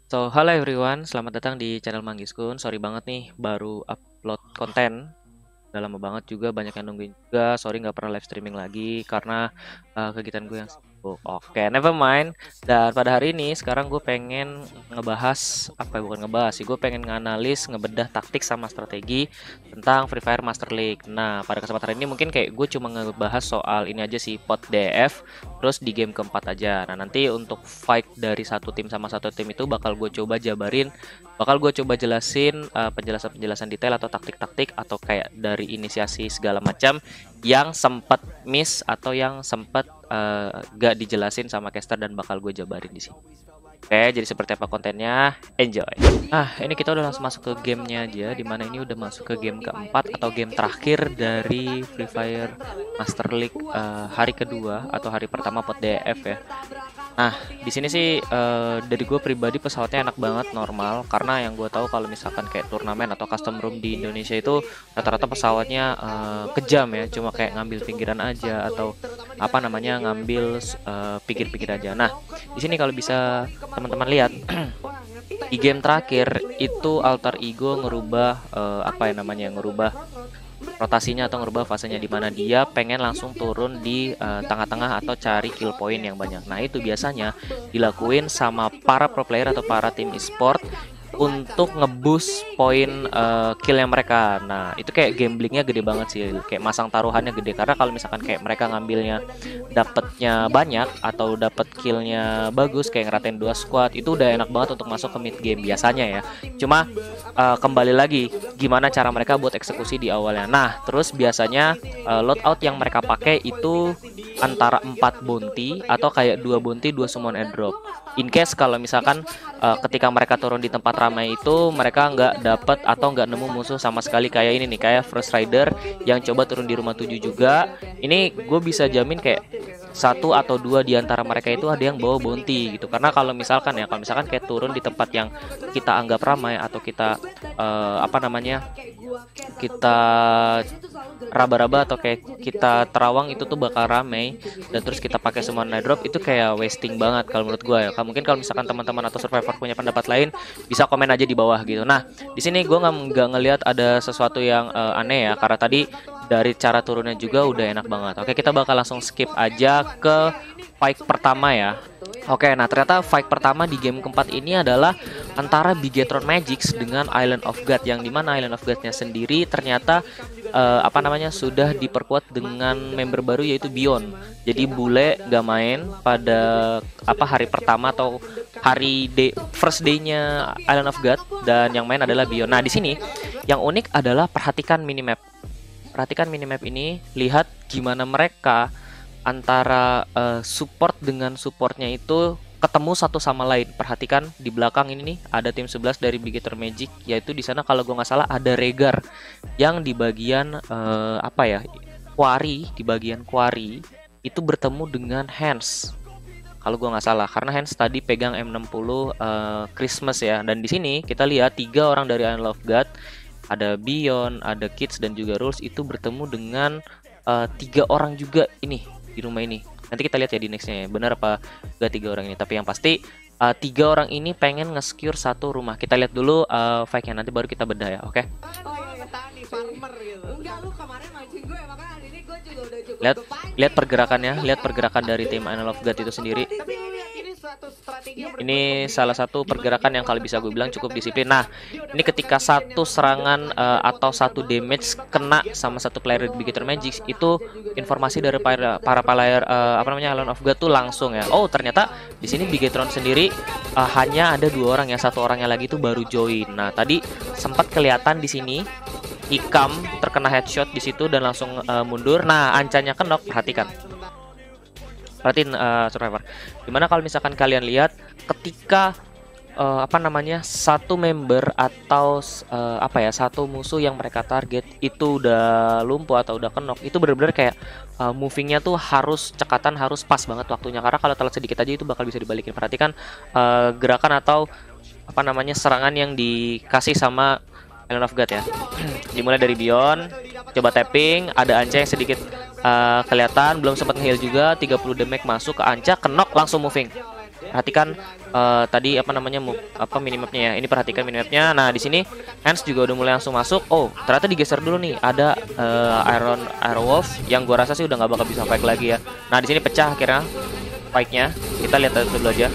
Halo everyone, selamat datang di channel Manggiskun. Sorry banget nih, baru upload konten. Udah lama banget juga, banyak yang nungguin juga. Sorry nggak pernah live streaming lagi karena kegiatan gue yang sibuk. Oke, never mind. Dan pada hari ini, sekarang gue pengen ngebahas apa ya? Bukan ngebahas sih, gue pengen nganalis, ngebedah taktik sama strategi tentang Free Fire Master League. Nah, pada kesempatan ini mungkin kayak gue cuma ngebahas soal ini aja sih, pot DF. Terus di game keempat aja. Nah, nanti untuk fight dari satu tim sama satu tim itu bakal gue coba jabarin, bakal gue coba jelasin penjelasan-penjelasan detail atau taktik-taktik atau kayak dari inisiasi segala macam yang sempat miss atau yang sempat gak dijelasin sama caster dan bakal gue jabarin di sini. Oke, jadi seperti apa kontennya? Enjoy. Ini kita udah langsung masuk ke gamenya aja, dimana ini udah masuk ke game keempat atau game terakhir dari Free Fire Master League hari kedua atau hari pertama pot DF ya. Nah, di sini sih dari gue pribadi pesawatnya enak banget, normal, karena yang gue tahu kalau misalkan kayak turnamen atau custom room di Indonesia itu rata-rata pesawatnya kejam ya, cuma kayak ngambil pinggiran aja atau apa namanya ngambil pinggir-pinggir aja. Nah, di sini kalau bisa teman-teman lihat di game terakhir itu Alter Ego ngerubah apa ya namanya ngerubah rotasinya atau ngerubah fasenya di mana dia pengen langsung turun di tengah-tengah atau cari kill point yang banyak. Nah, itu biasanya dilakuin sama para pro player atau para tim e-sport untuk ngeboost poin killnya mereka. Nah, itu kayak gamblingnya gede banget sih, kayak masang taruhannya gede, karena kalau misalkan kayak mereka ngambilnya dapatnya banyak atau dapat killnya bagus kayak ngeratain 2 squad, itu udah enak banget untuk masuk ke mid game biasanya ya. Cuma kembali lagi gimana cara mereka buat eksekusi di awalnya. Nah, terus biasanya loadout yang mereka pakai itu antara 4 bounty atau kayak 2 bounty 2 summon airdrop. In case kalau misalkan ketika mereka turun di tempat ramai itu mereka nggak dapat atau nggak nemu musuh sama sekali, kayak ini nih, kayak First Rider yang coba turun di rumah 7 juga. Ini gue bisa jamin kayak satu atau dua di antara mereka itu ada yang bawa bounty gitu, karena kalau misalkan kayak turun di tempat yang kita anggap ramai atau kita apa namanya kita raba-raba atau kayak kita terawang, itu tuh bakal ramai dan terus kita pakai semua night drop, itu kayak wasting banget kalau menurut gue ya. Mungkin kalau misalkan teman-teman atau survivor punya pendapat lain bisa komen aja di bawah gitu. Nah, di sini gue nggak ngelihat ada sesuatu yang aneh ya, karena tadi dari cara turunnya juga udah enak banget. Oke, kita bakal langsung skip aja ke fight pertama ya. Oke, nah ternyata fight pertama di game keempat ini adalah antara Bigetron Magix dengan Island of God, yang dimana Island of God-nya sendiri ternyata apa namanya sudah diperkuat dengan member baru yaitu Bion. Jadi bule gak main pada hari pertama atau first day-nya Island of God, dan yang main adalah Bion. Nah, di sini yang unik adalah perhatikan minimap. Perhatikan minimap ini, lihat gimana mereka antara support dengan supportnya itu ketemu satu sama lain. Perhatikan di belakang ini nih, ada tim 11 dari Bigeter Magic, yaitu di sana kalau gue nggak salah ada Regar yang di bagian quarry, di bagian quarry itu bertemu dengan Hans. Kalau gue nggak salah, karena Hans tadi pegang M60 Christmas ya. Dan di sini kita lihat 3 orang dari Island of God, ada Bion, ada Kids dan juga Rules, itu bertemu dengan 3 orang juga ini di rumah ini. Nanti kita lihat ya di nextnya ya, benar apa gak 3 orang ini. Tapi yang pasti 3 orang ini pengen nge-secure satu rumah. Kita lihat dulu fight-nya, nanti baru kita bedah ya, oke? Lihat pergerakannya, lihat pergerakan dari tim Island of God itu sendiri. Ini salah satu pergerakan yang kalau bisa gue bilang cukup disiplin. Nah, ini ketika satu serangan atau satu damage kena sama satu player di Bigeter Magic, itu informasi dari para player Island of God tuh langsung ya. Oh, ternyata di sini Bigetron sendiri hanya ada 2 orang ya, satu orangnya lagi tuh baru join. Nah, tadi sempat kelihatan di sini Ikam terkena headshot di situ dan langsung mundur. Nah, Ancanya kenok, perhatikan. Perhatiin survivor. Dimana kalau misalkan kalian lihat ketika satu member atau satu musuh yang mereka target itu udah lumpuh atau udah kenok, itu bener-bener kayak movingnya tuh harus cekatan, harus pas banget waktunya, karena kalau telat sedikit aja itu bakal bisa dibalikin. Perhatikan gerakan atau serangan yang dikasih sama Island of God ya. Dimulai dari Bion, coba tapping, ada Anca yang sedikit kelihatan belum sempat nge-heal juga, 30 damage masuk ke Anca, kenok langsung moving. perhatikan tadi apa namanya minimapnya ya. Ini perhatikan minimapnya. Nah, di sini Hans juga udah mulai langsung masuk. Oh, ternyata digeser dulu nih. Ada Iron Wolf yang gua rasa sih udah nggak bakal bisa fight lagi ya. Nah, di sini pecah akhirnya fight-nya. Kita lihat dulu aja.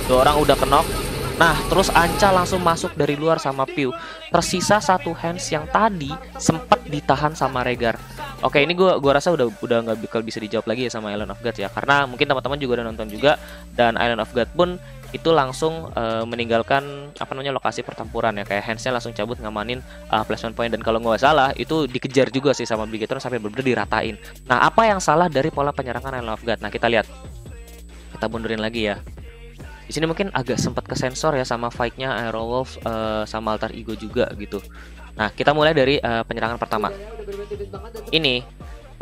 Dua orang udah knock. Nah, terus Anca langsung masuk dari luar sama Pew. Tersisa satu Hans yang tadi sempat ditahan sama Rehgar. Oke, ini gua rasa udah nggak bakal bisa dijawab lagi ya sama Island of God ya, karena mungkin teman-teman juga udah nonton juga, dan Island of God pun itu langsung meninggalkan apa namanya lokasi pertempuran ya, kayak Hansnya langsung cabut ngamanin placement point, dan kalau nggak salah itu dikejar juga sih sama Bigetron sampai bener-bener diratain. Nah, apa yang salah dari pola penyerangan Island of God? Nah, kita lihat, kita mundurin lagi ya. Di sini mungkin agak sempat kesensor ya sama fight-nya Aerowolf sama Alter Ego juga gitu. Nah, kita mulai dari penyerangan pertama. Ini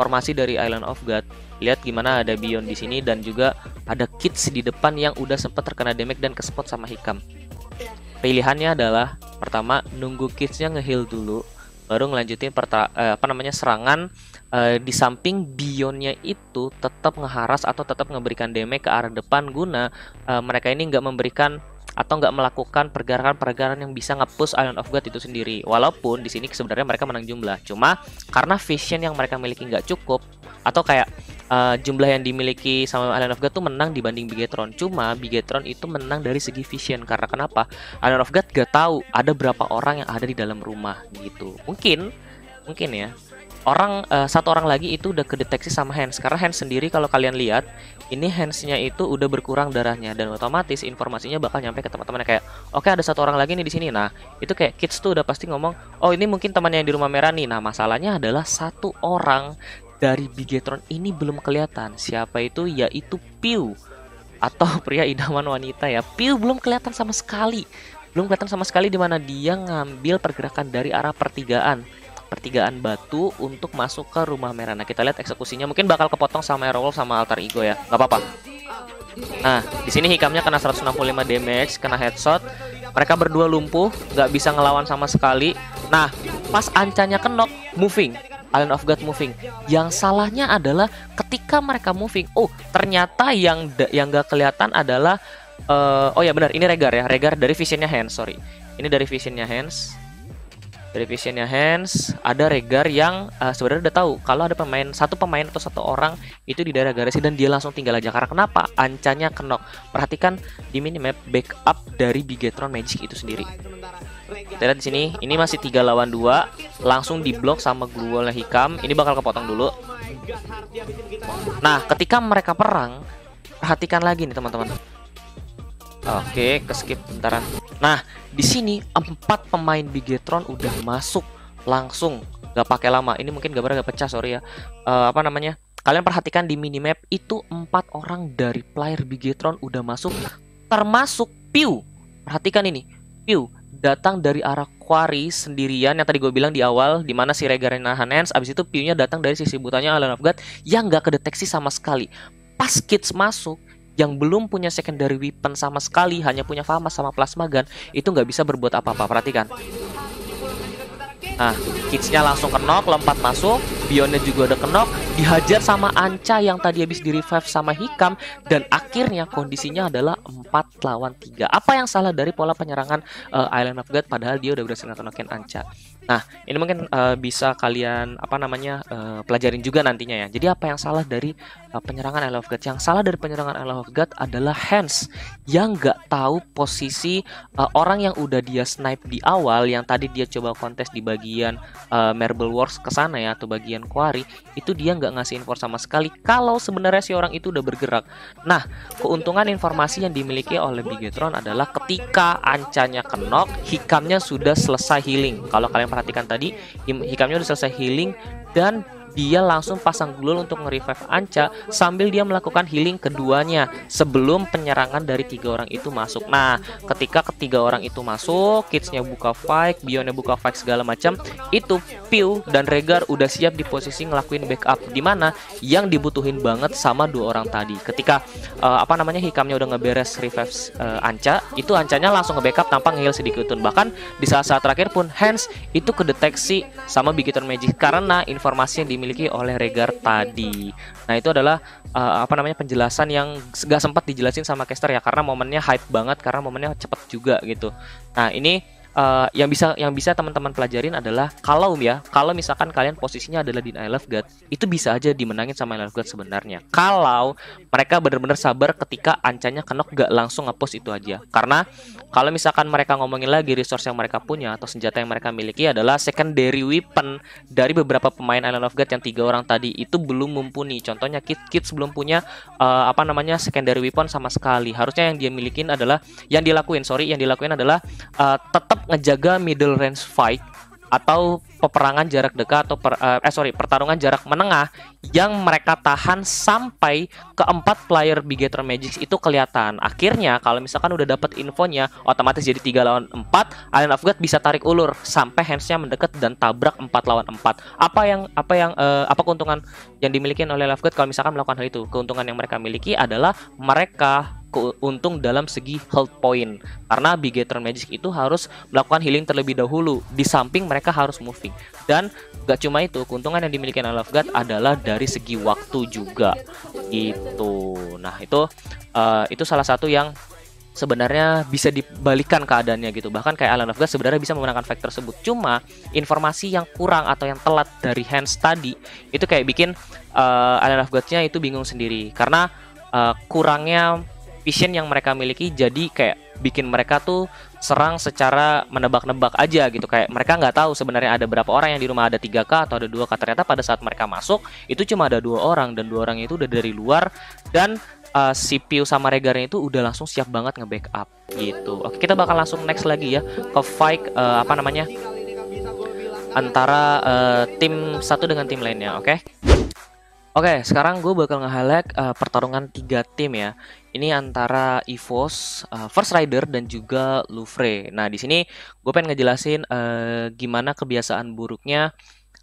formasi dari Island of God. Lihat gimana ada Beyond di sini dan juga ada Kids di depan yang udah sempat terkena damage dan kespot sama Hikam. Pilihannya adalah pertama nunggu Kids-nya nge-heal dulu, baru ngelanjutin serangan di samping Beyond-nya itu tetap ngeharas atau tetap memberikan damage ke arah depan, guna mereka ini nggak memberikan atau nggak melakukan pergerakan-pergerakan yang bisa nge-push Island of God itu sendiri. Walaupun di sini sebenarnya mereka menang jumlah, cuma karena vision yang mereka miliki nggak cukup, atau kayak jumlah yang dimiliki sama Island of God tuh menang dibanding Bigetron. Cuma Bigetron itu menang dari segi vision. Karena kenapa? Island of God gak tahu ada berapa orang yang ada di dalam rumah gitu. Mungkin ya satu orang lagi itu udah kedeteksi sama Hans, karena Hans sendiri kalau kalian lihat ini Hans-nya itu udah berkurang darahnya, dan otomatis informasinya bakal nyampe ke teman-temannya kayak oke, ada satu orang lagi nih di sini. Nah, itu kayak Kids tuh udah pasti ngomong, oh ini mungkin temannya yang di rumah merah nih. Nah, masalahnya adalah satu orang dari Bigetron ini belum kelihatan. Siapa itu? Yaitu Pew, atau pria idaman wanita ya. Pew belum kelihatan sama sekali. Di mana dia ngambil pergerakan dari arah pertigaan batu untuk masuk ke rumah merah. Nah, kita lihat eksekusinya mungkin bakal kepotong sama Aerowolf sama Alter Ego ya, nggak apa-apa. Nah, di sini Hikamnya kena 165 damage, kena headshot. Mereka berdua lumpuh, nggak bisa ngelawan sama sekali. Nah, pas Ancanya kenok, moving, Island of God moving. Yang salahnya adalah ketika mereka moving, oh ternyata yang nggak kelihatan adalah oh ya benar, ini Rehgar ya, Rehgar dari visionnya Hans, sorry. Ini dari visionnya Hans. Dari visionnya Hans ada Rehgar yang sebenarnya udah tahu kalau ada satu pemain atau satu orang itu di daerah garasi, dan dia langsung tinggal aja. Karena kenapa? Ancanya kenok. Perhatikan di minimap backup dari Bigetron Magic itu sendiri. Kita lihat di sini, ini masih 3 lawan 2, langsung diblok sama glue wall-nya Hikam. Ini bakal kepotong dulu. Nah, ketika mereka perang, perhatikan lagi nih teman-teman. Oke, keskip bentaran. Nah, di sini 4 pemain Bigetron udah masuk langsung, gak pakai lama. Ini mungkin gambarnya gak pecah, sorry ya. Kalian perhatikan di minimap itu 4 orang dari player Bigetron udah masuk, termasuk Pew. Perhatikan ini, Pew datang dari arah quarry sendirian yang tadi gue bilang di awal, dimana si Rehgar nahan Hans. Abis itu Pew-nya datang dari sisi butanya Island of God yang gak kedeteksi sama sekali. Pas Kids masuk, yang belum punya secondary weapon sama sekali, hanya punya Famas sama plasma gun, itu nggak bisa berbuat apa-apa. Perhatikan. Nah, Kids-nya langsung kenok, lompat masuk, Beyond-nya juga udah kenok, dihajar sama Anca yang tadi habis di revive sama Hikam, dan akhirnya kondisinya adalah 4 lawan 3. Apa yang salah dari pola penyerangan Island of God padahal dia udah berhasil ngenokin Anca? Nah, ini mungkin bisa kalian pelajarin juga nantinya ya. Jadi apa yang salah dari penyerangan Island of God? Yang salah dari penyerangan Island of God adalah Hans yang nggak tahu posisi orang yang udah dia snipe di awal, yang tadi dia coba kontes di bagian Marble Wars kesana ya, atau bagian quarry, itu dia nggak ngasih info sama sekali kalau sebenarnya si orang itu udah bergerak. Nah, keuntungan informasi yang dimiliki oleh Bigetron adalah ketika Ancanya kenok, Hikamnya sudah selesai healing. Kalau kalian perhatikan tadi, Hikamnya udah selesai healing dan dia langsung pasang glue untuk nge-revive Anca sambil dia melakukan healing keduanya sebelum penyerangan dari 3 orang itu masuk. Nah, ketika ketiga orang itu masuk, Kids-nya buka fight, Beyond-nya buka fight segala macam, itu Pew dan Rehgar udah siap di posisi ngelakuin backup, dimana yang dibutuhin banget sama 2 orang tadi. Ketika Hikamnya udah ngeberes revive Anca, itu Ancanya langsung nge-backup tanpa nge-heal sedikit pun. Bahkan di saat-saat terakhir pun Hans itu kedeteksi sama Bigetron Magic karena informasi yang dimiliki dimiliki oleh Rhaegar tadi. Nah, itu adalah apa namanya, penjelasan yang gak sempat dijelasin sama caster ya, karena momennya hype banget, karena momennya cepet juga gitu. Nah, ini yang bisa teman-teman pelajarin adalah kalau misalkan kalian posisinya adalah di Isle of God, itu bisa aja dimenangin sama Isle of God sebenarnya. Kalau mereka benar-benar sabar ketika ancanya kenok gak langsung ngepost itu aja. Karena kalau misalkan mereka ngomongin lagi resource yang mereka punya atau senjata yang mereka miliki adalah secondary weapon dari beberapa pemain Island of God yang 3 orang tadi itu belum mumpuni. Contohnya Kids belum punya apa namanya, secondary weapon sama sekali. Harusnya yang dia milikin adalah yang dilakuin adalah tetap ngejaga middle range fight atau peperangan jarak dekat atau pertarungan jarak menengah yang mereka tahan sampai keempat player Begetter Magic itu kelihatan. Akhirnya kalau misalkan udah dapat infonya, otomatis jadi 3 lawan 4, Island of God bisa tarik ulur sampai handsnya mendekat dan tabrak 4 lawan 4. Apa keuntungan yang dimiliki oleh Island of God kalau misalkan melakukan hal itu? Keuntungan yang mereka miliki adalah mereka untung dalam segi health point, karena Begetter Magic itu harus melakukan healing terlebih dahulu di samping mereka harus moving. Dan gak cuma itu, keuntungan yang dimiliki Island of God adalah dari segi waktu juga gitu. Nah, itu salah satu yang sebenarnya bisa dibalikan keadaannya gitu. Bahkan kayak Island of God sebenarnya bisa memenangkan fight tersebut. Cuma informasi yang kurang atau yang telat dari hands tadi itu kayak bikin Island of God-nya itu bingung sendiri, karena kurangnya vision yang mereka miliki, jadi kayak bikin mereka tuh serang secara menebak-nebak aja gitu. Kayak mereka nggak tahu sebenarnya ada berapa orang yang di rumah, ada 3K atau ada 2K. Ternyata pada saat mereka masuk itu cuma ada 2 orang, dan 2 orang itu udah dari luar, dan si Piu sama Rhaegar-nya itu udah langsung siap banget nge-backup gitu. Oke, kita bakal langsung next lagi ya ke fight apa namanya, antara tim satu dengan tim lainnya. Oke, sekarang gue bakal nge-highlight pertarungan 3 tim ya. Ini antara EVOS, First Rider, dan juga Lufre. Nah, di sini gue pengen ngejelasin gimana kebiasaan buruknya,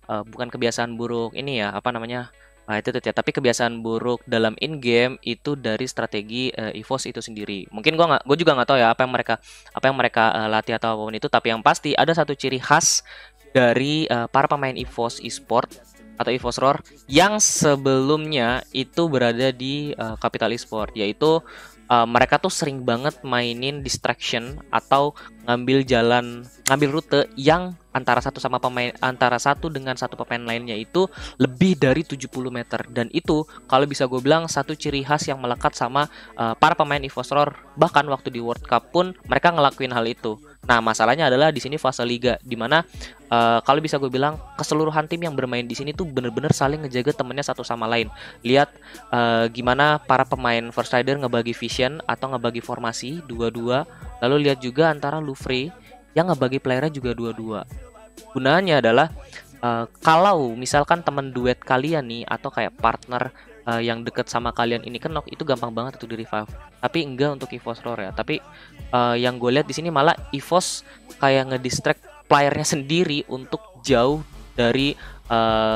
bukan kebiasaan buruk ini ya, apa namanya? Itu ya, tapi kebiasaan buruk dalam in-game itu dari strategi EVOS itu sendiri. Mungkin gue juga nggak tahu ya apa yang mereka latih atau apapun itu, tapi yang pasti ada satu ciri khas dari para pemain EVOS eSport atau EVOS Roar yang sebelumnya itu berada di Capital Esport, yaitu mereka tuh sering banget mainin distraction atau ngambil rute yang antara satu dengan satu pemain lainnya itu lebih dari 70 meter. Dan itu kalau bisa gue bilang satu ciri khas yang melekat sama para pemain EVOS Roar. Bahkan waktu di World Cup pun mereka ngelakuin hal itu. Nah, masalahnya adalah di sini fase liga, dimana kalau bisa gue bilang keseluruhan tim yang bermain di sini tuh bener-bener saling ngejaga temennya satu sama lain. Lihat gimana para pemain First Rider ngebagi vision atau ngebagi formasi 2-2. Lalu lihat juga antara Lufre yang ngebagi playernya juga 2-2. Gunanya adalah kalau misalkan temen duet kalian nih atau kayak partner yang deket sama kalian ini kenok, itu gampang banget untuk di revive. Tapi enggak untuk EVOS Roar ya. Tapi yang gue lihat di sini malah EVOS kayak ngedistract playernya sendiri untuk jauh dari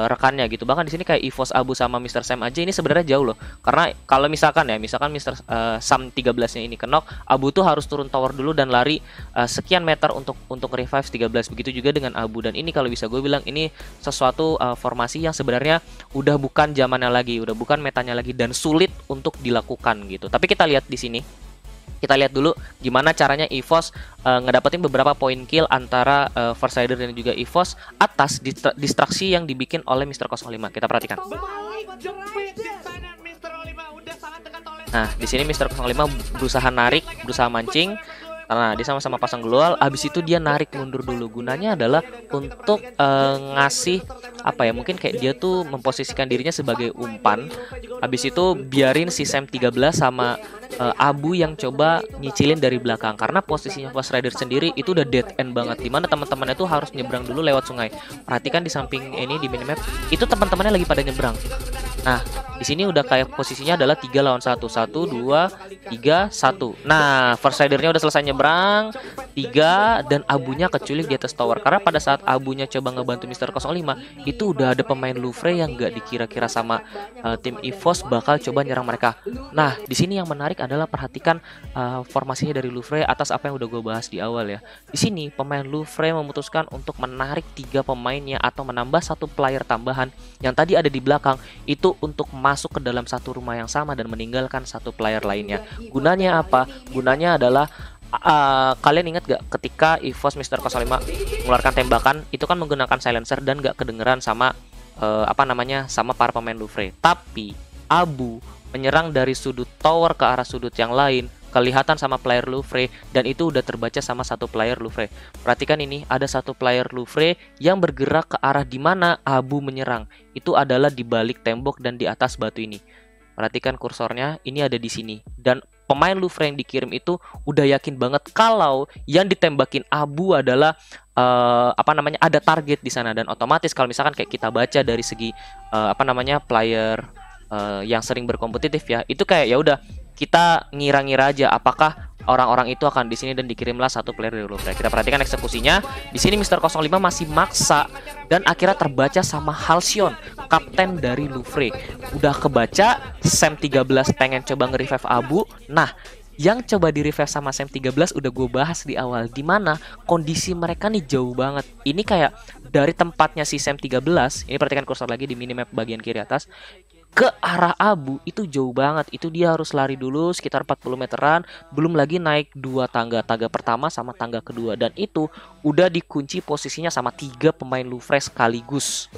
rekannya gitu. Bahkan di sini kayak EVOS Abu sama Mr. Sam aja ini sebenarnya jauh loh. Karena kalau misalkan Mr. Sam 13-nya ini kenok, Abu tuh harus turun tower dulu dan lari sekian meter untuk revive 13. Begitu juga dengan Abu, dan ini kalau bisa gue bilang ini sesuatu formasi yang sebenarnya udah bukan zamannya lagi, udah bukan metanya lagi, dan sulit untuk dilakukan gitu. Tapi kita lihat di sini. Kita lihat dulu gimana caranya EVOS ngedapetin beberapa poin kill antara First Rider dan juga EVOS atas distraksi yang dibikin oleh Mr. 05. Kita perhatikan. Nah, di sini Mr. 05 berusaha narik, berusaha mancing. Nah, dia sama-sama pasang global. Abis itu dia narik mundur dulu. Gunanya adalah untuk ngasih apa ya, mungkin kayak dia tuh memposisikan dirinya sebagai umpan. Abis itu biarin si Sam 13 sama Abu yang coba nyicilin dari belakang, karena posisinya First Rider sendiri itu udah dead end banget, dimana teman-temannya tuh harus nyebrang dulu lewat sungai. Perhatikan di samping ini di minimap itu teman-temannya lagi pada nyebrang. Nah, Di sini udah kayak posisinya adalah 3 lawan 1. 1 2 3 1. Nah, First Ridernya udah selesai nyebrang 3 dan abunya keculik di atas tower. Karena pada saat abunya coba ngebantu Mister 05, itu udah ada pemain Louvre yang nggak dikira-kira sama tim EVOS bakal coba nyerang mereka. Nah, di sini yang menarik adalah perhatikan formasinya dari Louvre atas apa yang udah gue bahas di awal ya. Di sini pemain Louvre memutuskan untuk menarik 3 pemainnya atau menambah 1 player tambahan yang tadi ada di belakang itu untuk masuk ke dalam satu rumah yang sama dan meninggalkan 1 player lainnya. Gunanya apa? Gunanya adalah kalian ingat gak ketika EVOS Mister 05 mengeluarkan tembakan itu kan menggunakan silencer dan gak kedengeran sama sama para pemain Louvre. Tapi abu menyerang dari sudut tower ke arah sudut yang lain, kelihatan sama player Louvre dan itu udah terbaca sama 1 player Louvre. Perhatikan ini, ada 1 player Louvre yang bergerak ke arah dimana abu menyerang. Itu adalah di balik tembok dan di atas batu ini. Perhatikan kursornya, ini ada di sini. Dan pemain Louvre yang dikirim itu udah yakin banget kalau yang ditembakin abu adalah ada target di sana. Dan otomatis kalau misalkan kayak kita baca dari segi player yang sering berkompetitif ya, itu kayak ya udah kita ngira-ngira aja apakah orang-orang itu akan di sini dan dikirimlah 1 player dari Louvre. Kita perhatikan eksekusinya. Di sini Mister 05 masih maksa dan akhirnya terbaca sama Halcyon, kapten dari Louvre. Udah kebaca, Sam 13 pengen coba nge-revive abu. Nah, yang coba di revive sama Sam 13 udah gue bahas di awal, dimana kondisi mereka nih jauh banget. Ini kayak dari tempatnya si Sam 13, ini perhatikan kursor lagi di minimap bagian kiri atas, ke arah abu itu jauh banget. Itu dia harus lari dulu sekitar 40 meteran, belum lagi naik 2 tangga, tangga pertama sama tangga kedua, dan itu udah dikunci posisinya sama 3 pemain Louvre sekaligus.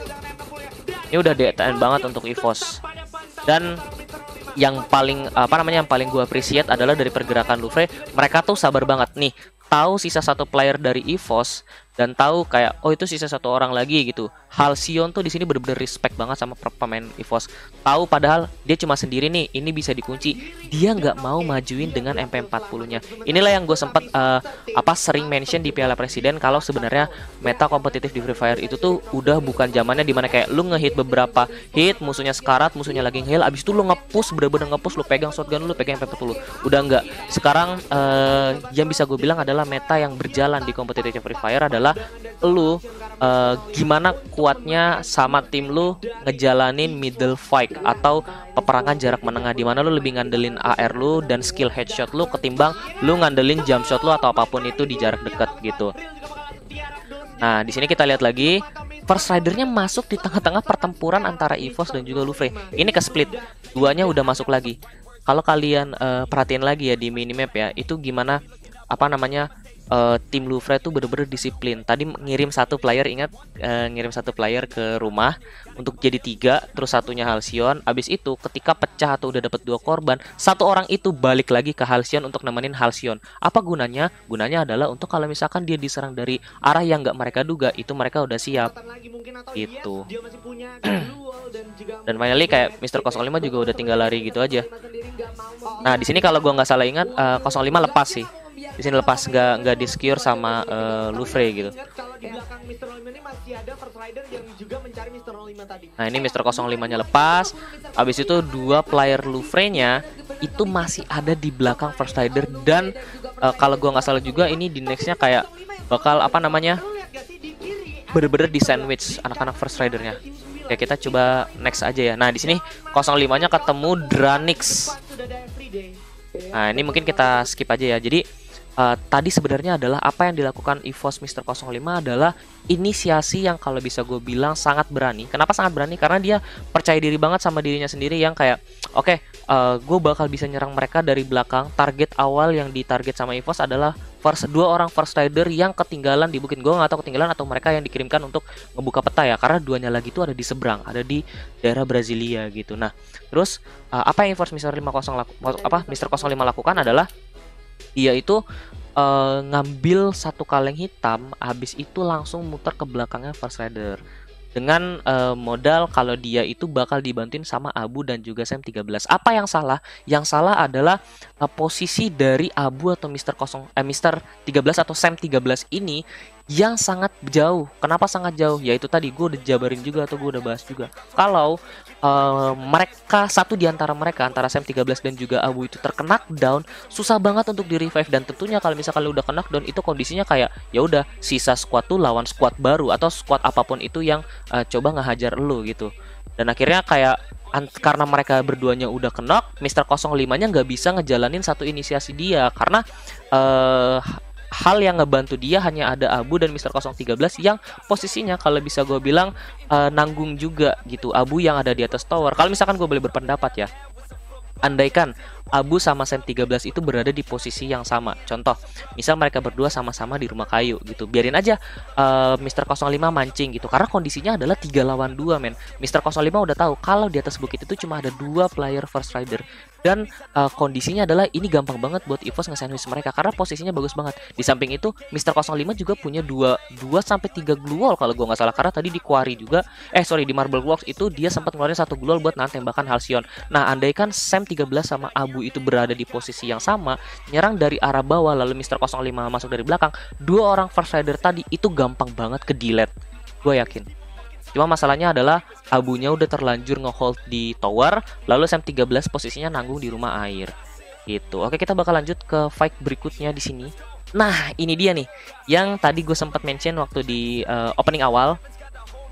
Ini udah DTN banget untuk EVOS. Dan yang paling gue appreciate adalah dari pergerakan Louvre, mereka tuh sabar banget nih, tahu sisa 1 player dari EVOS dan tahu kayak oh itu sisa 1 orang lagi gitu. Halcyon tuh di sini bener-bener respect banget sama pemain EVOS. Tahu padahal dia cuma sendiri nih, ini bisa dikunci. Dia nggak mau majuin dengan MP40-nya. Inilah yang gue sempat sering mention di Piala Presiden kalau sebenarnya meta kompetitif di Free Fire itu tuh udah bukan zamannya dimana kayak lu ngehit beberapa hit, musuhnya sekarat, musuhnya lagi nge-heal, abis itu lu nge-push, bener-bener nge-push, lu pegang shotgun, lu pegang MP40. Udah nggak. Sekarang yang bisa gue bilang adalah meta yang berjalan di kompetitif Free Fire adalah lu gimana kuatnya sama tim lu ngejalanin middle fight atau peperangan jarak menengah, dimana lu lebih ngandelin AR lu dan skill headshot lu ketimbang lu ngandelin jump shot lu atau apapun itu di jarak dekat gitu. Nah, di sini kita lihat lagi First Ridernya masuk di tengah-tengah pertempuran antara EVOS dan juga Louvre. Ini ke split, duanya udah masuk lagi. Kalau kalian perhatiin lagi ya di minimap ya, itu gimana tim Louvre tuh bener-bener disiplin. Tadi ngirim 1 player, ingat ngirim 1 player ke rumah untuk jadi 3, terus satunya Halcyon. Abis itu ketika pecah atau udah dapat 2 korban, 1 orang itu balik lagi ke Halcyon untuk nemenin Halcyon. Apa gunanya? Gunanya adalah untuk kalau misalkan dia diserang dari arah yang nggak mereka duga, itu mereka udah siap gitu. Dan finally kayak Mister 05 juga udah tinggal lari gitu aja. Nah, di sini kalau gua nggak salah ingat 05 lepas sih. Di sini lepas, nggak di secure sama Louvre gitu. Nah, ini Mister 05-nya lepas. Habis itu 2 player Louvre-nya itu masih ada di belakang First Rider, dan kalau gua nggak salah juga ini di nextnya kayak bakal bener-bener di sandwich anak-anak First Rider-nya. Ya, kita coba next aja ya. Nah, di sini 05-nya ketemu Dranix. Nah, ini mungkin kita skip aja ya. Jadi tadi sebenarnya adalah apa yang dilakukan EVOS Mister 05 adalah inisiasi yang kalau bisa gue bilang sangat berani. Kenapa sangat berani? Karena dia percaya diri banget sama dirinya sendiri yang kayak oke, gue bakal bisa nyerang mereka dari belakang. Target awal yang ditarget sama EVOS adalah 2 orang First Rider yang ketinggalan di bukit. Gue nggak tahu ketinggalan atau mereka yang dikirimkan untuk ngebuka peta ya, karena 2-nya lagi itu ada di seberang, ada di daerah Brasilia gitu. Nah, terus apa yang EVOS Mister 05 lakukan adalah dia itu ngambil 1 kaleng hitam, habis itu langsung muter ke belakangnya First Rider dengan modal kalau dia itu bakal dibantuin sama Abu dan juga Sam 13. Apa yang salah? Yang salah adalah posisi dari Abu atau Mister 13 atau Sam 13 ini yang sangat jauh. Kenapa sangat jauh? Yaitu tadi gue udah jabarin juga atau gue udah bahas juga. Kalau mereka satu di antara mereka antara Sam 13 dan juga Abu itu terkena down, susah banget untuk di revive, dan tentunya kalau misalkan lu udah kena down itu kondisinya kayak ya udah sisa squad tuh lawan squad baru atau squad apapun itu yang coba ngehajar lu gitu. Dan akhirnya kayak karena mereka berduanya udah knock, Mister 05-nya nggak bisa ngejalanin satu inisiasi dia karena hal yang ngebantu dia hanya ada Abu dan Mister 013 yang posisinya kalau bisa gue bilang nanggung juga gitu. Abu yang ada di atas tower. Kalau misalkan gue boleh berpendapat ya, andaikan Abu sama Sam 13 itu berada di posisi yang sama. Contoh, misal mereka berdua sama-sama di rumah kayu gitu. Biarin aja Mister 05 mancing gitu. Karena kondisinya adalah 3 lawan 2, men. Mister 05 udah tahu kalau di atas bukit itu cuma ada 2 player first rider. Dan kondisinya adalah ini gampang banget buat EVOS nge-sandwich mereka karena posisinya bagus banget. Di samping itu Mister 05 juga punya 2 sampai 3 glue wall kalau gue nggak salah, karena tadi di Quarry juga di Marble Works itu dia sempat ngeluarin 1 glue wall buat nahan tembakan Halcyon. Nah, andaikan Sam 13 sama Abu itu berada di posisi yang sama, nyerang dari arah bawah lalu Mister 05 masuk dari belakang, 2 orang first rider tadi itu gampang banget ke delete. Gue yakin. Cuma masalahnya adalah Abunya udah terlanjur ngehold di tower, lalu Sam 13 posisinya nanggung di rumah air. Gitu. Oke, kita bakal lanjut ke fight berikutnya di sini. Nah, ini dia nih yang tadi gue sempat mention waktu di opening awal,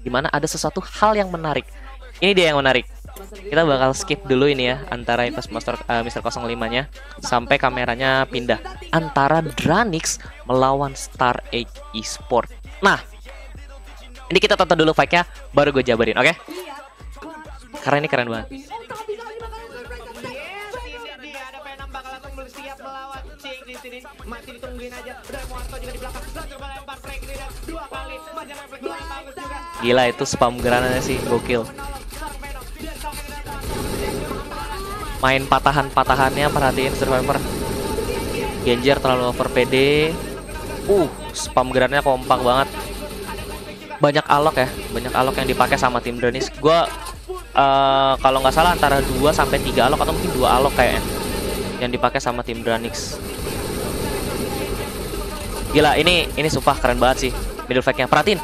dimana ada sesuatu hal yang menarik. Ini dia yang menarik. Kita bakal skip dulu ini ya antara Mister 05-nya sampai kameranya pindah antara Dranix melawan Star Egg Esport. Nah, ini kita tonton dulu fight-nya, baru gue jabarin, oke? Karena ini keren banget. Gila, itu spam granatnya sih, gokil. Main patahan-patahannya, perhatiin Survivor. Genjer terlalu over PD. Spam granatnya kompak banget. Banyak alok ya, banyak alok yang dipakai sama tim Dranix. Gua kalau nggak salah antara 2 sampai 3 alok atau mungkin 2 alok kayaknya yang dipakai sama tim Dranix. Gila, ini sumpah keren banget sih middle fight-nya. Perhatiin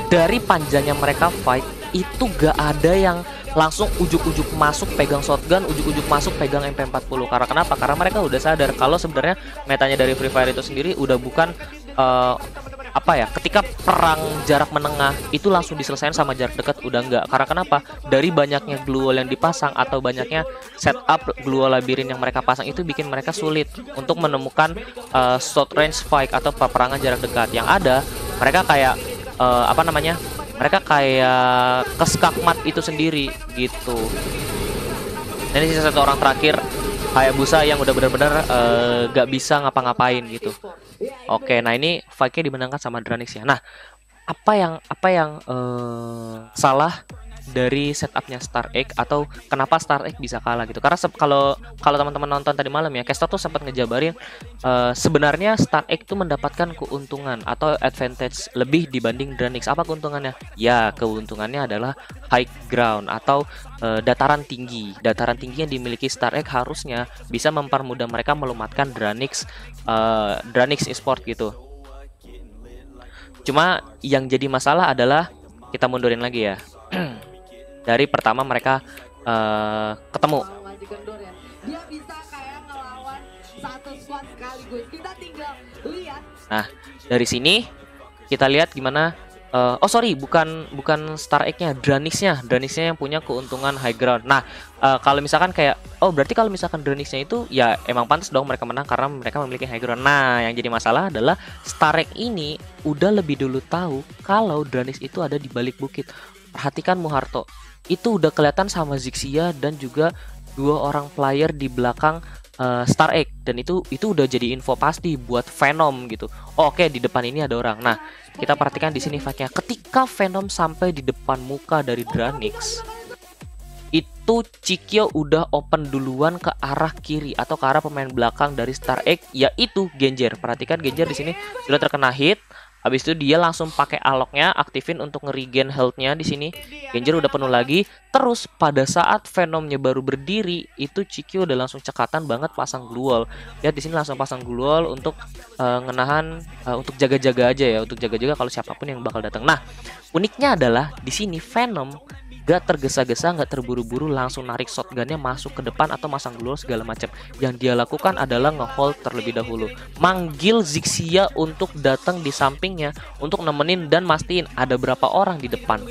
dari panjangnya mereka fight itu gak ada yang langsung ujuk-ujuk masuk pegang shotgun, ujuk-ujuk masuk pegang MP40. Karena kenapa? Karena mereka udah sadar kalau sebenarnya metanya dari Free Fire itu sendiri udah bukan ketika perang jarak menengah itu langsung diselesaikan sama jarak dekat, udah enggak. Karena kenapa? Dari banyaknya glue wall yang dipasang atau banyaknya setup glue wall labirin yang mereka pasang itu bikin mereka sulit untuk menemukan short range fight atau peperangan jarak dekat. Yang ada mereka kayak mereka kayak keskakmat itu sendiri gitu. Ini sisa 1 orang terakhir, Hayabusa, yang udah benar-benar gak bisa ngapa-ngapain gitu. Oke, nah ini fight-nya dimenangkan sama Dranix ya. Nah, apa yang salah dari setupnya Star Egg atau kenapa Star Egg bisa kalah gitu? Karena kalau teman-teman nonton tadi malam ya, Kesto tuh sempat ngejabarin sebenarnya Star Egg tuh mendapatkan keuntungan atau advantage lebih dibanding Dranix. Apa keuntungannya? Ya, keuntungannya adalah high ground atau dataran tinggi. Dataran tinggi yang dimiliki Star Egg harusnya bisa mempermudah mereka melumatkan Dranix Esport gitu. Cuma yang jadi masalah adalah kita mundurin lagi ya. Dari pertama mereka ketemu. Nah, dari sini kita lihat gimana. Bukan Star Egg-nya, Dranix-nya yang punya keuntungan high ground. Nah, kalau misalkan kayak berarti kalau misalkan Dranix-nya itu ya emang pantas dong mereka menang karena mereka memiliki high ground. Nah, yang jadi masalah adalah Star Egg ini udah lebih dulu tahu kalau Dranix itu ada di balik bukit. Perhatikan Muharto, itu udah kelihatan sama Zixia dan juga 2 orang player di belakang Star Egg, dan itu udah jadi info pasti buat Venom gitu. Oke, di depan ini ada orang. Nah, kita perhatikan di sini fight-nya. Ketika Venom sampai di depan muka dari Dranix, itu Cikyo udah open duluan ke arah kiri atau ke arah pemain belakang dari Star Egg, yaitu Genjer. Perhatikan Genjer di sini sudah terkena hit, Habis itu dia langsung pakai aloknya, aktifin untuk nge-regen health-nya di sini. Genjer udah penuh lagi. Terus pada saat Venomnya baru berdiri, itu Chikyo udah langsung cekatan banget pasang glue wall. Lihat di sini langsung pasang glue wall untuk ngenahan, untuk jaga-jaga aja ya, untuk jaga-jaga kalau siapapun yang bakal datang. Nah, uniknya adalah di sini Venom gak tergesa-gesa, gak terburu-buru langsung narik shotgunnya masuk ke depan atau masang glue segala macam. Yang dia lakukan adalah ngehold terlebih dahulu, manggil Zixia untuk datang di sampingnya untuk nemenin dan mastiin ada berapa orang di depan.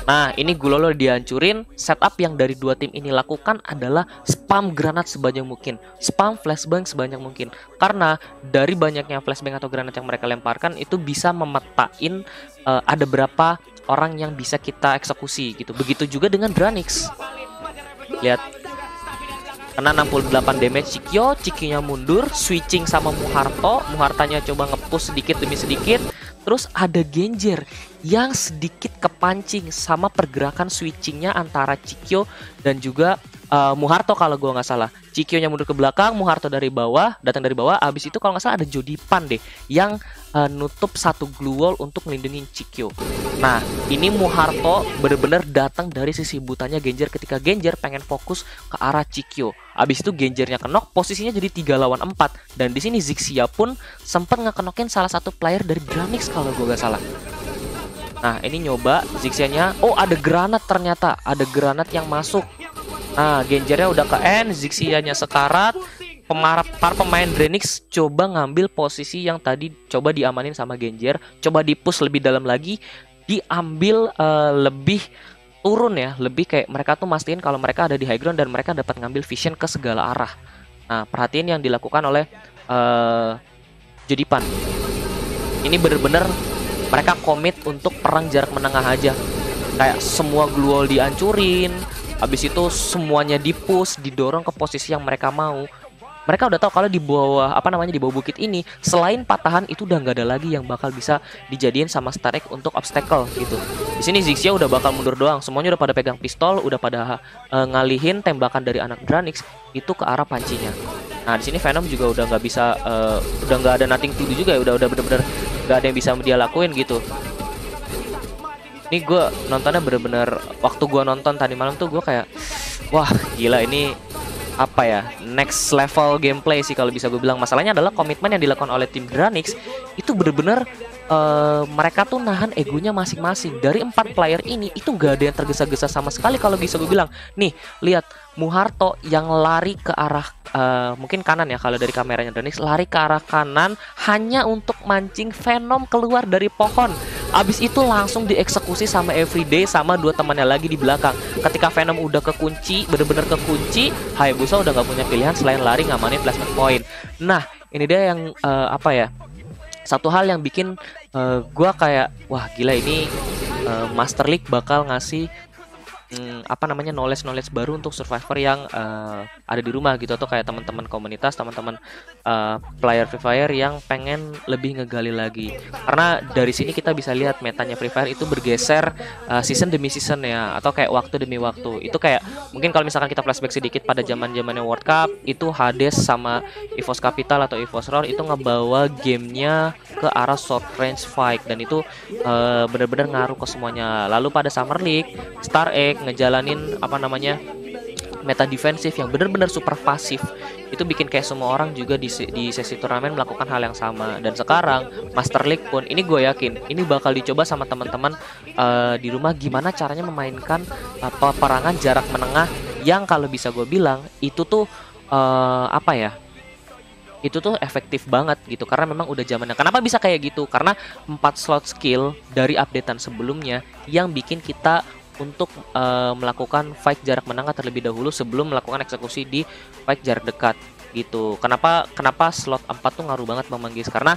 Nah, ini Gulolo dihancurin. Setup yang dari dua tim ini lakukan adalah spam granat sebanyak mungkin, spam flashbang sebanyak mungkin. Karena dari banyaknya flashbang atau granat yang mereka lemparkan itu bisa memetain ada berapa orang yang bisa kita eksekusi gitu. Begitu juga dengan Dranix. Lihat, kena 68 damage Chikyo, Chikyo-nya mundur, switching sama Muharto. Muhartanya coba nge-push sedikit demi sedikit. Terus ada Genjer yang sedikit kepancing sama pergerakan switchingnya antara Chikyo dan juga Muharto kalau gue nggak salah. Chikyo-nya mundur ke belakang, Muharto dari bawah, datang dari bawah. Abis itu kalau nggak salah ada Jodipan deh yang nutup satu glue wall untuk ngelindungin Chikyo. Nah, ini Muharto bener-bener datang dari sisi butanya Genjer ketika Genjer pengen fokus ke arah Chikyo. Abis itu Genjernya kenok, posisinya jadi 3 lawan 4. Dan di sini Zixia pun sempat ngekenokin salah satu player dari Dranix kalau gue gak salah. Nah, ini nyoba Zixianya. Oh, ada granat ternyata. Ada granat yang masuk. Nah, Genjernya udah ke end, Zixianya sekarat. Para pemain Dranix coba ngambil posisi yang tadi coba diamanin sama Genjer. Coba di-push lebih dalam lagi. Diambil lebih turun ya, lebih kayak mereka tuh mastiin kalau mereka ada di high ground dan mereka dapat ngambil vision ke segala arah. Nah, perhatiin yang dilakukan oleh Jodipan. Ini bener-bener mereka komit untuk perang jarak menengah aja. Kayak semua glue wall dihancurin, habis itu semuanya di-push, didorong ke posisi yang mereka mau. Mereka udah tahu kalau di bawah di bawah bukit ini selain patahan itu udah nggak ada lagi yang bakal bisa dijadiin sama Star Egg untuk obstacle gitu. Di sini Zixia udah bakal mundur doang, semuanya udah pada pegang pistol, udah pada ngalihin tembakan dari anak Dranix itu ke arah pancinya. Nah, di sini Venom juga udah nggak bisa, udah nggak ada nothing to do juga ya, udah bener-bener nggak ada yang bisa dia lakuin gitu. Ini gue nontonnya bener-bener, waktu gue nonton tadi malam tuh gue kayak, wah gila ini apa ya, next level gameplay sih kalau bisa gue bilang. Masalahnya adalah komitmen yang dilakukan oleh tim Dranix itu bener-bener mereka tuh nahan egonya masing-masing. Dari 4 player ini itu nggak ada yang tergesa-gesa sama sekali kalau bisa gue bilang. Nih, lihat Muharto yang lari ke arah mungkin kanan ya kalau dari kameranya Dranix, lari ke arah kanan hanya untuk mancing Venom keluar dari pohon. Abis itu langsung dieksekusi sama Everyday sama 2 temannya lagi di belakang. Ketika Venom udah kekunci, bener-bener kekunci, Hayabusa udah nggak punya pilihan selain lari ngamanin placement point. Nah, ini dia yang satu hal yang bikin gua kayak, wah gila ini Master League bakal ngasih knowledge baru untuk survivor yang ada di rumah gitu, atau kayak teman-teman komunitas, teman-teman player Free Fire yang pengen lebih ngegali lagi. Karena dari sini kita bisa lihat metanya Free Fire itu bergeser season demi season ya, atau kayak waktu demi waktu. Itu kayak mungkin kalau misalkan kita flashback sedikit pada zaman-zamannya World Cup, itu Hades sama EVOS Capital atau EVOS Roar itu ngebawa gamenya ke arah short range fight, dan itu benar-benar ngaruh ke semuanya. Lalu pada Summer League, Star Egg ngejalanin meta defensif yang benar-benar super pasif. Itu bikin kayak semua orang juga di sesi turnamen melakukan hal yang sama. Dan sekarang Master League pun ini gue yakin ini bakal dicoba sama teman-teman di rumah, gimana caranya memainkan peperangan jarak menengah yang kalau bisa gue bilang itu tuh itu tuh efektif banget gitu, karena memang udah zamannya. Kenapa bisa kayak gitu? Karena 4 slot skill dari updatean sebelumnya yang bikin kita untuk melakukan fight jarak menengah terlebih dahulu sebelum melakukan eksekusi di fight jarak dekat gitu. Kenapa slot 4 tuh ngaruh banget Bang Manggis? Karena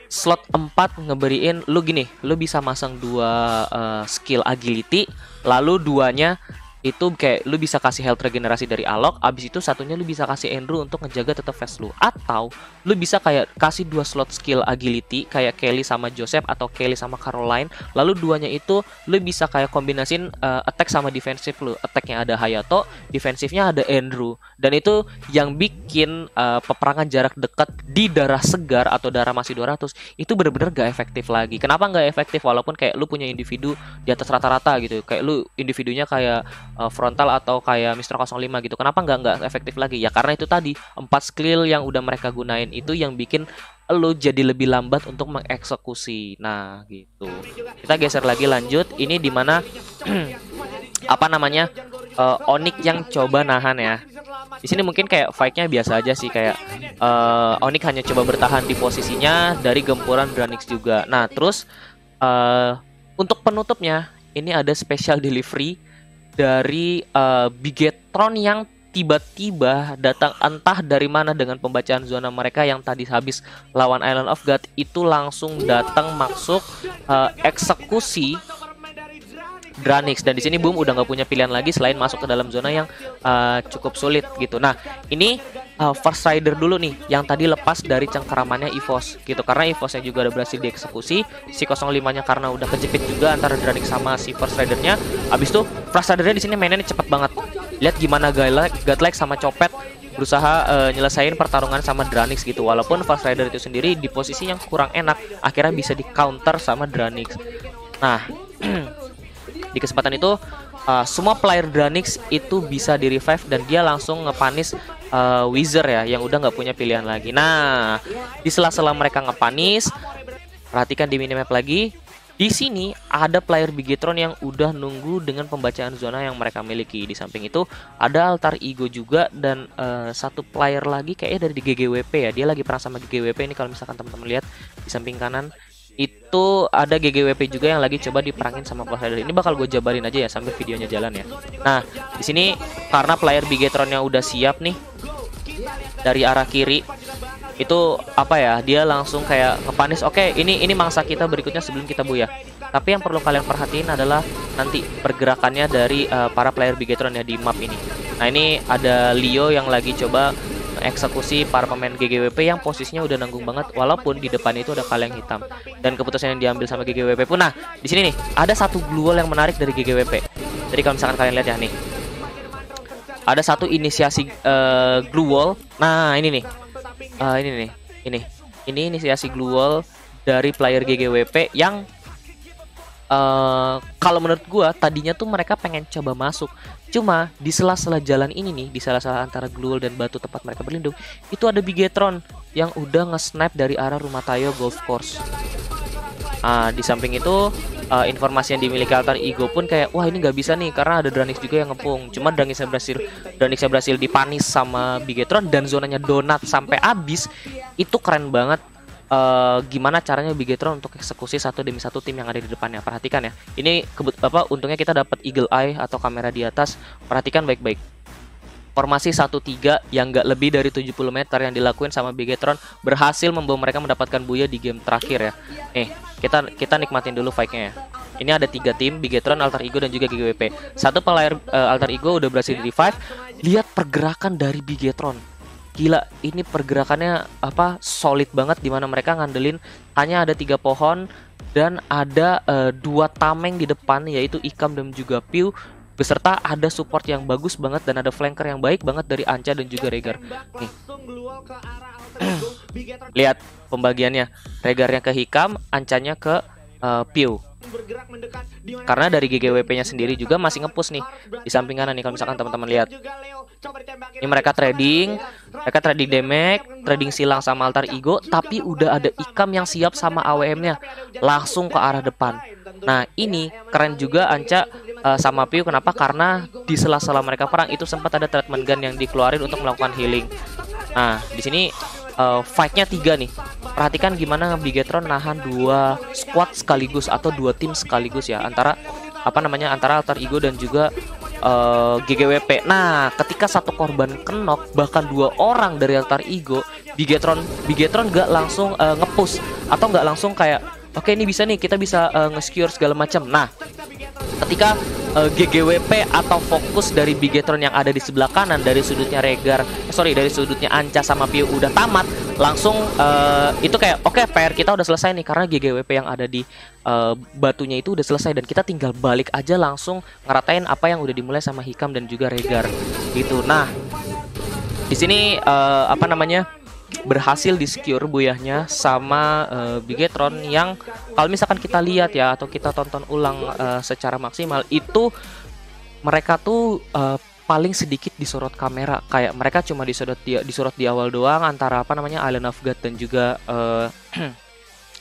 slot 4 ngeberiin lu gini, lu bisa masang 2 skill agility, lalu 2-nya itu kayak lu bisa kasih health regenerasi dari Alok, abis itu satunya lu bisa kasih Andrew untuk ngejaga tetap fast lu, atau lu bisa kayak kasih 2 slot skill agility kayak Kelly sama Joseph atau Kelly sama Caroline, lalu duanya itu lu bisa kayak kombinasin attack sama defensif lu, attacknya ada Hayato, defensifnya ada Andrew, dan itu yang bikin peperangan jarak dekat di darah segar atau darah masih 200 itu bener-bener gak efektif lagi. Kenapa gak efektif? Walaupun kayak lu punya individu di atas rata-rata gitu, kayak lu individunya kayak frontal atau kayak Mr. 05 gitu. Kenapa nggak efektif lagi? Ya karena itu tadi 4 skill yang udah mereka gunain itu yang bikin lo jadi lebih lambat untuk mengeksekusi. Nah, gitu. Kita geser lagi lanjut. Ini dimana apa namanya? Onyx yang coba nahan ya. Di sini mungkin kayak fight-nya biasa aja sih, kayak Onyx hanya coba bertahan di posisinya dari gempuran Branix juga. Nah, terus untuk penutupnya ini ada special delivery dari Bigetron yang tiba-tiba datang entah dari mana dengan pembacaan zona mereka yang tadi habis lawan Island of God itu langsung datang masuk eksekusi Dranix, dan di sini Boom udah nggak punya pilihan lagi selain masuk ke dalam zona yang cukup sulit gitu. Nah, ini First Rider dulu nih yang tadi lepas dari cengkeramannya EVOS gitu, karena EVOSnya juga udah berhasil dieksekusi, si 05-nya karena udah kejepit juga antara Dranix sama si First Rider-nya. Abis itu First Rider-nya di sini mainnya cepet banget. Lihat gimana Godlike sama Copet berusaha nyelesain pertarungan sama Dranix gitu, walaupun First Rider itu sendiri di posisi yang kurang enak, akhirnya bisa di counter sama Dranix. Nah, di kesempatan itu semua player Dranix itu bisa di revive dan dia langsung ngepanis Wizard ya yang udah nggak punya pilihan lagi. Nah, di sela-sela mereka ngepanis, perhatikan di minimap lagi. Di sini ada player Bigetron yang udah nunggu dengan pembacaan zona yang mereka miliki. Di samping itu ada Altar Ego juga dan satu player lagi kayaknya dari GGWP ya. Dia lagi perang sama GGWP ini kalau misalkan teman-teman lihat di samping kanan. Itu ada GGWP juga yang lagi coba diperangin sama First Rider. Ini bakal gue jabarin aja ya sambil videonya jalan ya. Nah, di sini karena player Bigetronnya udah siap nih dari arah kiri, itu apa ya, dia langsung kayak ngepanis. Oke, ini mangsa kita berikutnya sebelum kita buya. Tapi yang perlu kalian perhatiin adalah nanti pergerakannya dari para player Bigetron ya di map ini. Nah, ini ada Leo yang lagi coba eksekusi para pemain GGWP yang posisinya udah nanggung banget, walaupun di depan itu ada kaleng hitam, dan keputusan yang diambil sama GGWP pun. Nah, di sini nih ada satu glue wall yang menarik dari GGWP. Jadi kalau misalkan kalian lihat ya nih, ada satu inisiasi glue wall. Nah, ini nih, ini inisiasi glue wall dari player GGWP yang kalau menurut gua tadinya tuh mereka pengen coba masuk, cuma di sela-sela jalan ini nih, di sela-sela antara glue wall dan batu tempat mereka berlindung, itu ada Bigetron yang udah nge-snipe dari arah Rumah Tayo Golf Course. Di samping itu informasi yang dimiliki Altar Ego pun kayak, wah ini nggak bisa nih karena ada Dranix juga yang ngepung. Cuma Dranixnya berhasil dipanis sama Bigetron dan zonanya donat sampai habis. Itu keren banget. Gimana caranya Bigetron untuk eksekusi satu demi satu tim yang ada di depannya. Perhatikan ya, ini untungnya kita dapat Eagle Eye atau kamera di atas. Perhatikan baik-baik, formasi 1-3 yang nggak lebih dari 70 meter yang dilakuin sama Bigetron berhasil membawa mereka mendapatkan buya di game terakhir ya. Kita nikmatin dulu fight-nya ya. Ini ada 3 tim, Bigetron, Altar Ego, dan juga GGWP. Satu player Altar Ego udah berhasil di revive. Lihat pergerakan dari Bigetron, gila, ini pergerakannya solid banget, dimana mereka ngandelin hanya ada 3 pohon dan ada 2 tameng di depan, yaitu Ikam dan juga Piu, beserta ada support yang bagus banget dan ada flanker yang baik banget dari Anca dan juga Regar. Nih. Lihat pembagiannya, Regarnya ke Hikam, Ancanya ke Piu. Karena dari GGWP-nya sendiri juga masih ngepush nih di samping kanan nih, kalau misalkan teman-teman lihat. Ini mereka trading damage, trading silang sama Altar Ego, tapi udah ada Ikam yang siap sama AWM-nya langsung ke arah depan. Nah, ini keren juga Anca sama Piu. Kenapa? Karena di sela-sela mereka perang itu sempat ada treatment gun yang dikeluarin untuk melakukan healing. Nah, di sini fight-nya 3 nih. Perhatikan gimana Bigetron nahan 2 squad sekaligus atau 2 tim sekaligus ya, antara antara Altar Ego dan juga GGWP. Nah, ketika satu korban kenok, bahkan 2 orang dari Altar Ego, Bigetron gak langsung nge-push atau gak langsung kayak, oke ini bisa nih, kita bisa nge-secure segala macam. Nah, ketika GGWP atau fokus dari Bigetron yang ada di sebelah kanan dari sudutnya dari sudutnya Anca sama Pio udah tamat, langsung itu kayak oke, PR kita udah selesai nih karena GGWP yang ada di batunya itu udah selesai dan kita tinggal balik aja langsung ngeratain apa yang udah dimulai sama Hikam dan juga Regar gitu. Nah, di sini apa namanya, berhasil di secure buyahnya sama Bigetron yang kalau misalkan kita lihat ya atau kita tonton ulang secara maksimal itu mereka tuh paling sedikit disorot kamera, kayak mereka cuma disorot di awal doang antara apa namanya Island of God dan juga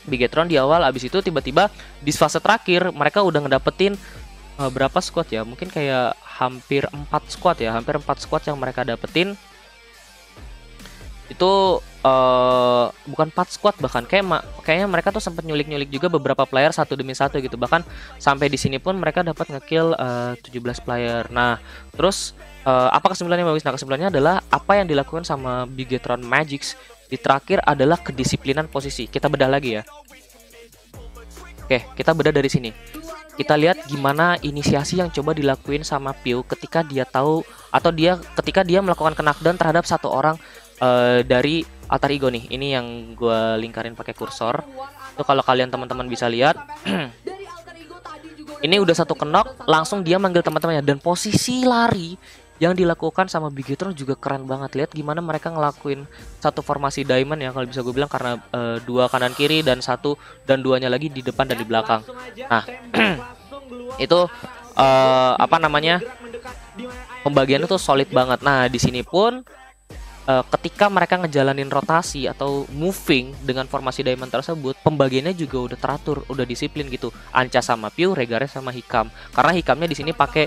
Bigetron di awal. Abis itu tiba-tiba di fase terakhir mereka udah ngedapetin berapa squad ya, mungkin kayak hampir 4 squad yang mereka dapetin. Itu bukan 4 squad, bahkan kayaknya mereka tuh sempat nyulik juga beberapa player satu demi satu gitu. Bahkan sampai di sini pun mereka dapat ngekill 17 player. Nah, terus apa kesimpulannya bagus? Nah, kesimpulannya adalah apa yang dilakukan sama Bigetron Magics di terakhir adalah kedisiplinan posisi. Kita bedah lagi ya. Oke, kita bedah dari sini. Kita lihat gimana inisiasi yang coba dilakuin sama Pio ketika dia tahu atau ketika dia melakukan knockdown terhadap satu orang dari altar ego nih. Ini yang gue lingkarin pakai kursor. Itu kalau kalian teman-teman bisa lihat. Ini udah satu knock, langsung dia manggil teman-temannya dan posisi lari yang dilakukan sama Bigetron juga keren banget. Lihat gimana mereka ngelakuin satu formasi diamond ya kalau bisa gue bilang, karena dua kanan kiri dan satu dan duanya lagi di depan dan di belakang. Nah, itu apa namanya, pembagiannya tuh solid banget. Nah, di sini pun ketika mereka ngejalanin rotasi atau moving dengan formasi diamond tersebut, pembagiannya juga udah teratur, udah disiplin gitu. Anca sama Pio, Regare sama Hikam. Karena Hikamnya di sini pakai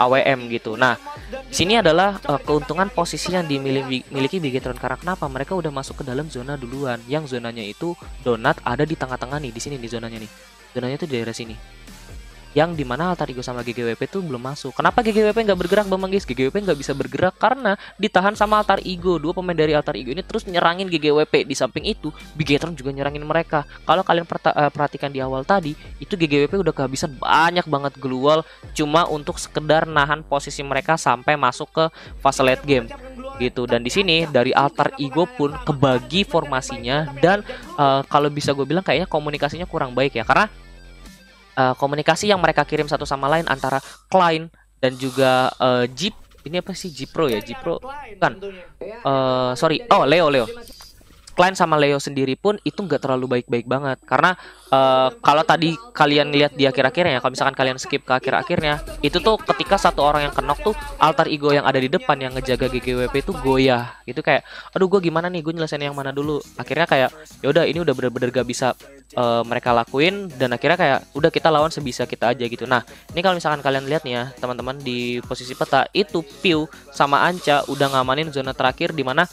AWM gitu. Nah, di sini adalah keuntungan posisi yang dimiliki Bigetron. Karena kenapa? Mereka udah masuk ke dalam zona duluan. Yang zonanya itu donat ada di tengah-tengah nih, di sini nih zonanya nih. Zonanya tuh di daerah sini. Yang dimana altar ego sama GGWP tuh belum masuk. Kenapa GGWP nggak bergerak, Bang Manggis? GGWP nggak bisa bergerak karena ditahan sama altar ego. Dua pemain dari altar ego ini terus nyerangin GGWP. Di samping itu, Bigetron juga nyerangin mereka. Kalau kalian perhatikan di awal tadi, itu GGWP udah kehabisan banyak banget glual cuma untuk sekedar nahan posisi mereka sampai masuk ke fase late game gitu. Dan di sini dari altar ego pun kebagi formasinya dan kalau bisa gue bilang kayaknya komunikasinya kurang baik ya, karena komunikasi yang mereka kirim satu sama lain antara Klein dan juga Jeep, ini apa sih, Jipro ya, Jipro bukan, Leo Klein sama Leo sendiri pun itu nggak terlalu baik-baik banget. Karena kalau tadi kalian lihat di akhir-akhirnya, kalau misalkan kalian skip ke akhir-akhirnya, itu tuh ketika satu orang yang kenok tuh altar ego yang ada di depan yang ngejaga GGWP itu goyah gitu, kayak aduh gue gimana nih, gue nyelesain yang mana dulu. Akhirnya kayak yaudah ini udah bener-bener gak bisa mereka lakuin, dan akhirnya kayak udah kita lawan sebisa kita aja gitu. Nah, ini kalau misalkan kalian lihat nih ya teman-teman, di posisi peta itu Pio sama Anca udah ngamanin zona terakhir, dimana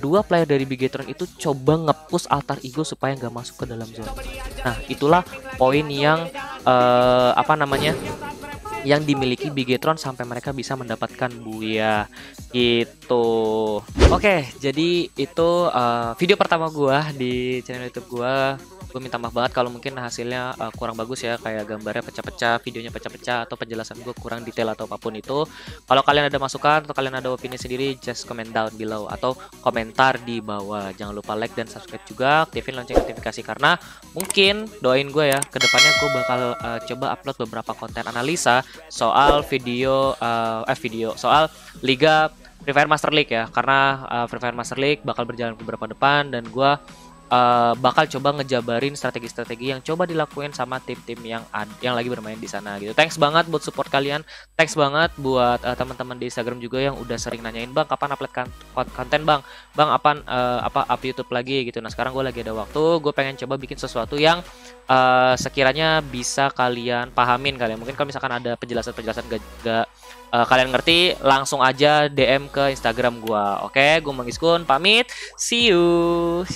dua player dari Bigetron itu coba nge-push altar ego supaya nggak masuk ke dalam zona. Nah, itulah poin yang apa namanya, yang dimiliki Bigetron sampai mereka bisa mendapatkan buya gitu. Oke, jadi itu video pertama gua di channel YouTube gua. Gue minta maaf banget kalau mungkin hasilnya kurang bagus ya, kayak gambarnya pecah-pecah, videonya pecah-pecah, atau penjelasan gue kurang detail atau apapun itu. Kalau kalian ada masukan atau kalian ada opini sendiri, just comment down below atau komentar di bawah. Jangan lupa like dan subscribe juga, aktifin lonceng notifikasi, karena mungkin doain gue ya, kedepannya gue bakal coba upload beberapa konten analisa soal soal Liga Free Fire Master League ya, karena Free Fire Master League bakal berjalan beberapa depan, dan gue bakal coba ngejabarin strategi-strategi yang coba dilakuin sama tim-tim yang lagi bermain di sana gitu. Thanks banget buat support kalian. Thanks banget buat teman-teman di Instagram juga yang udah sering nanyain, "Bang, kapan upload konten, Bang? Bang, apa up YouTube lagi?" gitu. Nah, sekarang gue lagi ada waktu, gue pengen coba bikin sesuatu yang sekiranya bisa kalian pahamin kalian. Mungkin kalau misalkan ada penjelasan-penjelasan gak kalian ngerti, langsung aja DM ke Instagram gua. Oke, gue Manggis Kun pamit. See you.